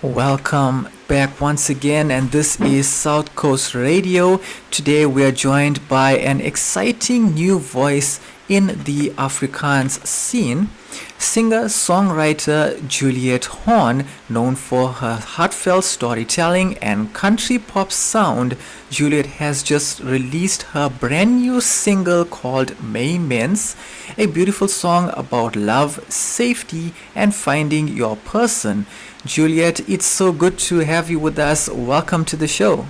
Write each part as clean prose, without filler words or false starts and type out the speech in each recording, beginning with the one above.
Welcome back once again, and this is South Coast Radio. Today we are joined by an exciting new voice in the Afrikaans scene, singer-songwriter Juliet Horne, known for her heartfelt storytelling and country pop sound. Juliet has just released her brand new single called May Mens, a beautiful song about love, safety, and finding your person. Juliet, it's so good to have you with us. Welcome to the show.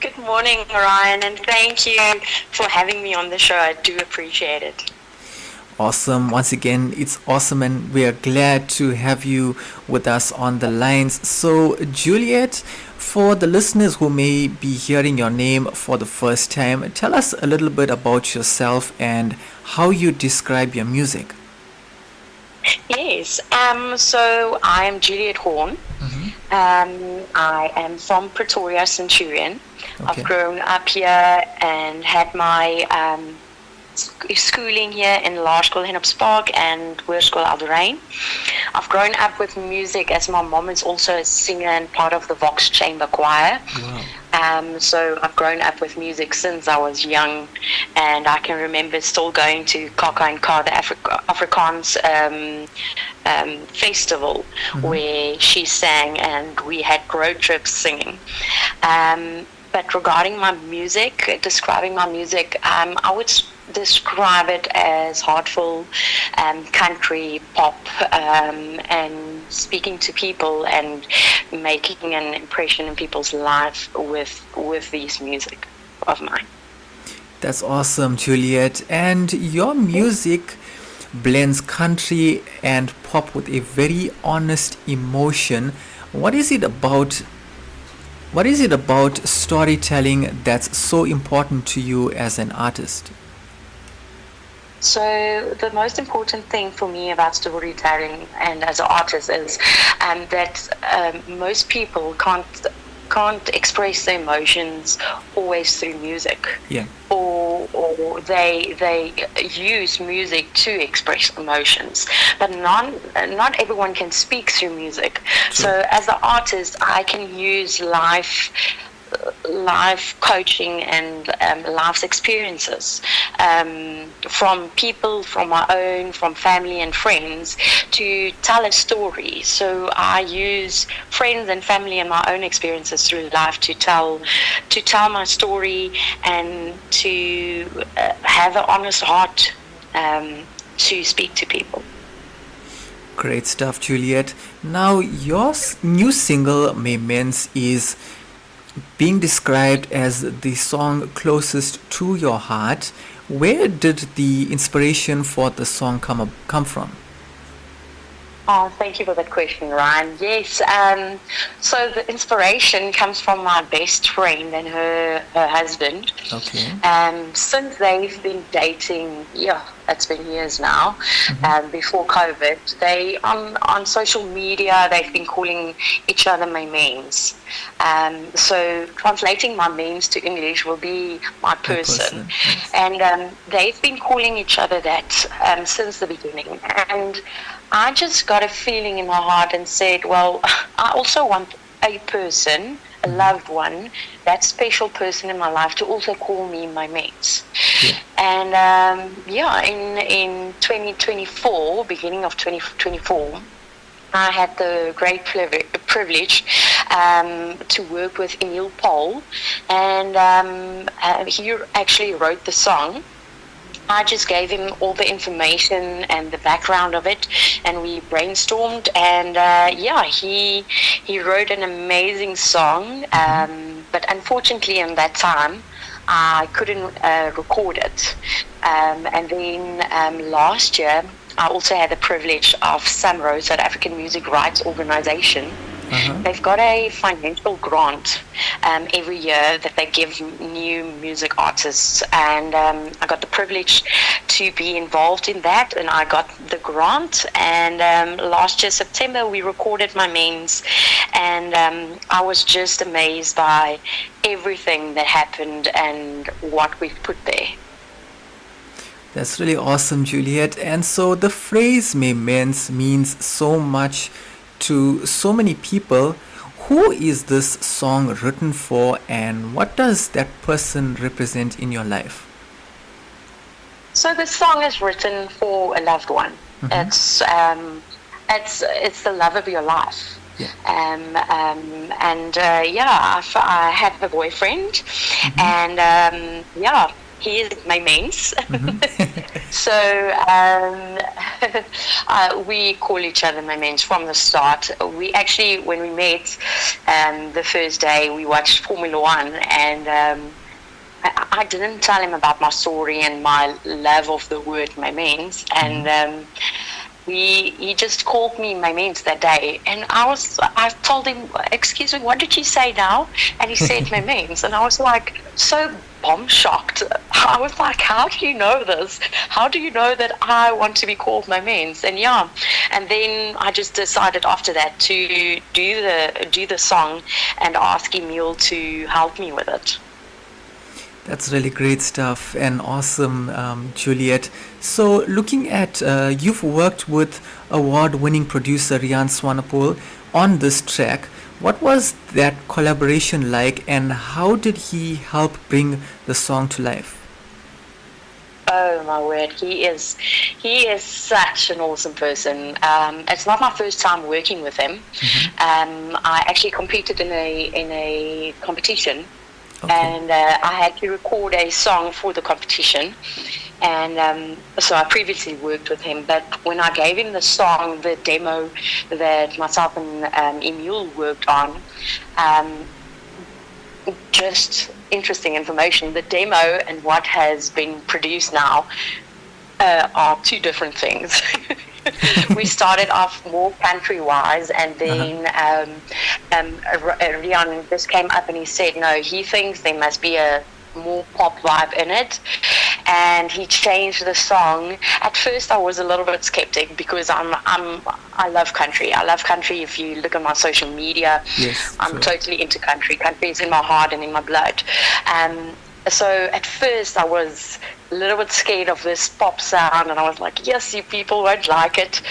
Good morning, Ryan, and thank you for having me on the show. I do appreciate it. Awesome. Once again, it's awesome, and we are glad to have you with us on the lines. So, Juliet, for the listeners who may be hearing your name for the first time, tell us a little bit about yourself and how you describe your music. Yes, so I am Juliet Horne. I am from Pretoria, Centurion. Okay. I've grown up here and had my schooling here in Laerskool in Park and Hoërskool Alderaan. I've grown up with music as my mom is also a singer and part of the Vox Chamber Choir. Wow. So I've grown up with music since I was young, and I can remember still going to Kaka and Ka, the Afrikaans festival, where she sang and we had road trips singing. But regarding my music, describing my music, I would describe it as heartful country pop, and speaking to people and making an impression in people's life with these music of mine. That's awesome, Juliet. And your music blends country and pop with a very honest emotion. What is it about storytelling that's so important to you as an artist? So the most important thing for me about storytelling and as an artist is that most people can't express their emotions always through music. Yeah. Or they use music to express emotions, but not everyone can speak through music. True. So as an artist, I can use life coaching and life's experiences from people, from family and friends to tell a story. So I use friends and family and my own experiences through life to tell my story and to have an honest heart to speak to people. Great stuff, Juliet. Now, your new single, May Mens, is being described as the song closest to your heart. Where did the inspiration for the song come from? Oh, thank you for that question, Ryan. Yes, so the inspiration comes from my best friend and her husband. Okay. Since they've been dating, it's been years now, before COVID, they on social media, they've been calling each other my mains. So translating my mains to English will be my person. Yes. And they've been calling each other that since the beginning. And I just got a feeling in my heart and said, well, I also want a person, a loved one, that special person in my life to also call me my mates. Yeah. And in 2024, beginning of 2024, I had the great privilege to work with Emil Paul, and he actually wrote the song. I just gave him all the information and the background of it, and we brainstormed, and he wrote an amazing song, but unfortunately in that time I couldn't record it, and then last year I also had the privilege of SAMRO, South African Music Rights Organization. They've got a financial grant every year that they give new music artists, and I got the privilege to be involved in that, and I got the grant, and last year September we recorded my mains, and I was just amazed by everything that happened and what we've put there. That's really awesome, Juliet. And so the phrase "May Mens" means so much to so many people. Who is this song written for, and what does that person represent in your life? So the song is written for a loved one. Mhm. It's the love of your life. Yeah. I have a boyfriend, and he is my mains. So we call each other my mains from the start. We actually, when we met, the first day we watched Formula One, and I didn't tell him about my story and my love of the word my mains, and he just called me my mains that day, and I told him, excuse me, what did you say now? And he said my mains, and I was like so bomb shocked. I was like, how do you know this? How do you know that I want to be called my mains? And then I just decided after that to do the song and ask Emil to help me with it. That's really great stuff and awesome, Juliet. So, looking at you've worked with award-winning producer Rian Swanepoel on this track. What was that collaboration like, and how did he help bring the song to life? Oh my word, he is such an awesome person. It's not my first time working with him. I actually competed in a competition. Okay. And I had to record a song for the competition, and so I previously worked with him. But when I gave him the song, the demo that myself and Emil worked on, just interesting information. The demo and what has been produced now are two different things. We started off more country-wise, and then Rian just came up and he said, no, he thinks there must be a more pop vibe in it, and he changed the song. At first I was a little bit skeptic because I love country. I love country. If you look at my social media, Yes, I'm sure. totally into country. Country is in my heart and in my blood. So at first I was a little bit scared of this pop sound, and I was like, yes, you people won't like it.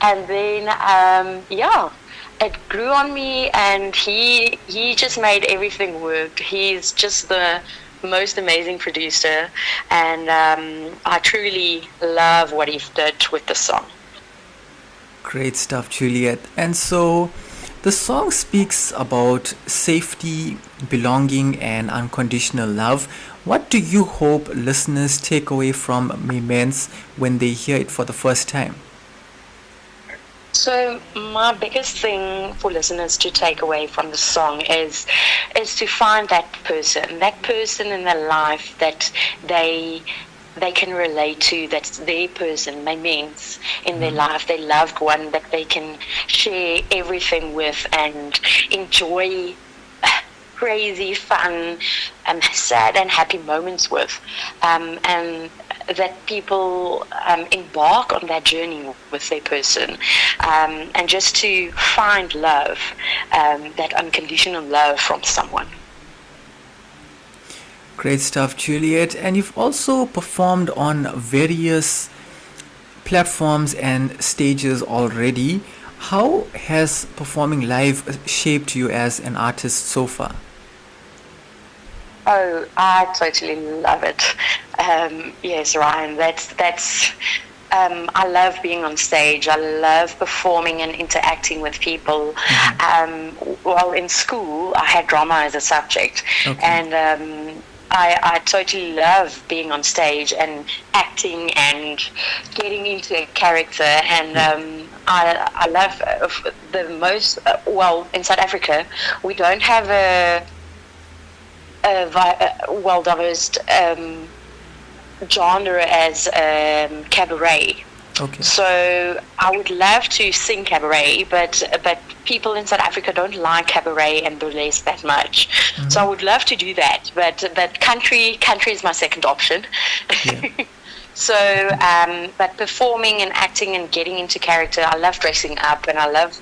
And then it grew on me, and he just made everything work. He's just the most amazing producer, and I truly love what he did with the song. Great stuff, Juliet. And so the song speaks about safety, belonging, and unconditional love. What do you hope listeners take away from Mements when they hear it for the first time? So my biggest thing for listeners to take away from the song is to find that person in their life that they can relate to, that's their person, my mates in their life, their loved one that they can share everything with and enjoy crazy, fun, sad and happy moments with. And that people embark on that journey with their person, and just to find love, that unconditional love from someone. Great stuff, Juliet. And you've also performed on various platforms and stages already. How has performing live shaped you as an artist so far? Oh, I totally love it. Yes, Ryan, that's. I love being on stage. I love performing and interacting with people. Well, in school, I had drama as a subject, Okay. and I totally love being on stage and acting and getting into a character. And I love the most. Well, in South Africa, we don't have a well-diverse genre as cabaret. Okay. So I would love to sing cabaret, but people in South Africa don't like cabaret and burlesque that much. So I would love to do that, but country is my second option. Yeah. So, but performing and acting and getting into character, I love dressing up, and I love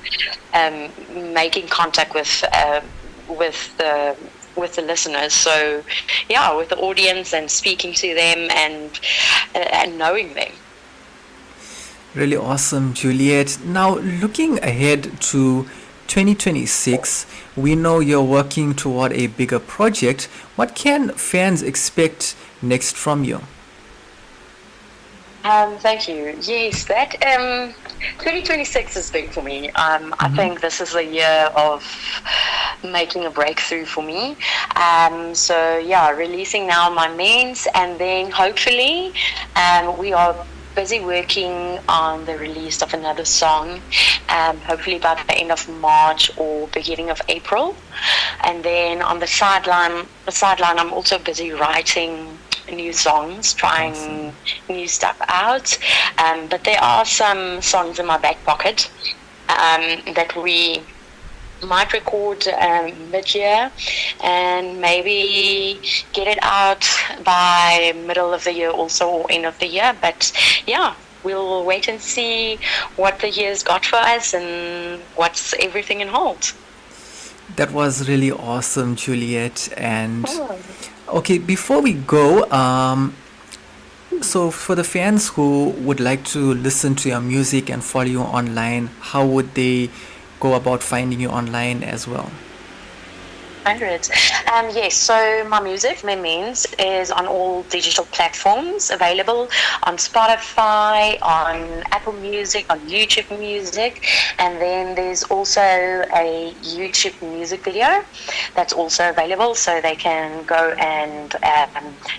making contact with the listeners. So, yeah, with the audience and speaking to them and knowing them. Really awesome, Juliet. Now, looking ahead to 2026, we know you're working toward a bigger project. What can fans expect next from you? Thank you. Yes, that 2026 is big for me. I think this is the year of making a breakthrough for me. So yeah, releasing now my mains, and then hopefully we are busy working on the release of another song, hopefully by the end of March or beginning of April. And then on the sideline, I'm also busy writing new songs, trying new stuff out. But there are some songs in my back pocket that we might record mid-year and maybe get it out by middle of the year also, or end of the year. But yeah, we'll wait and see what the year's got for us and what's everything in hold. That was really awesome, Juliet. And okay, before we go, so for the fans who would like to listen to your music and follow you online, how would they go about finding you online as well? Hundreds. Yes, so my music, my means, is on all digital platforms, available on Spotify, on Apple Music, on YouTube Music, and then there's also a YouTube music video that's also available, so they can go and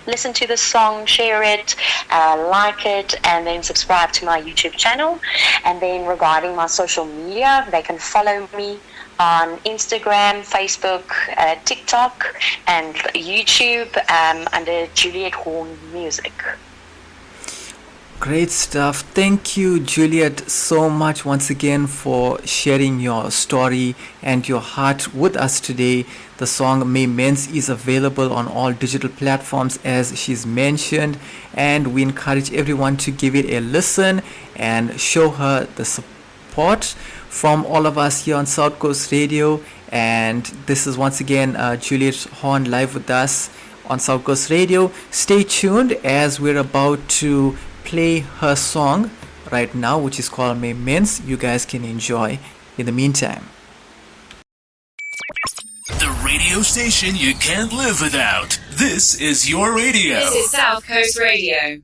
listen to the song, share it, like it, and then subscribe to my YouTube channel. And then regarding my social media, they can follow me on Instagram, Facebook, TikTok, and YouTube under Juliet Horne Music. Great stuff. Thank you, Juliet, so much once again for sharing your story and your heart with us today. The song May Men's is available on all digital platforms as she's mentioned, and we encourage everyone to give it a listen and show her the support from all of us here on South Coast Radio. And this is once again Juliet Horne live with us on South Coast Radio. Stay tuned as we're about to play her song right now, which is called May Men's. You guys can enjoy in the meantime. The radio station you can't live without. This is your radio. This is South Coast Radio.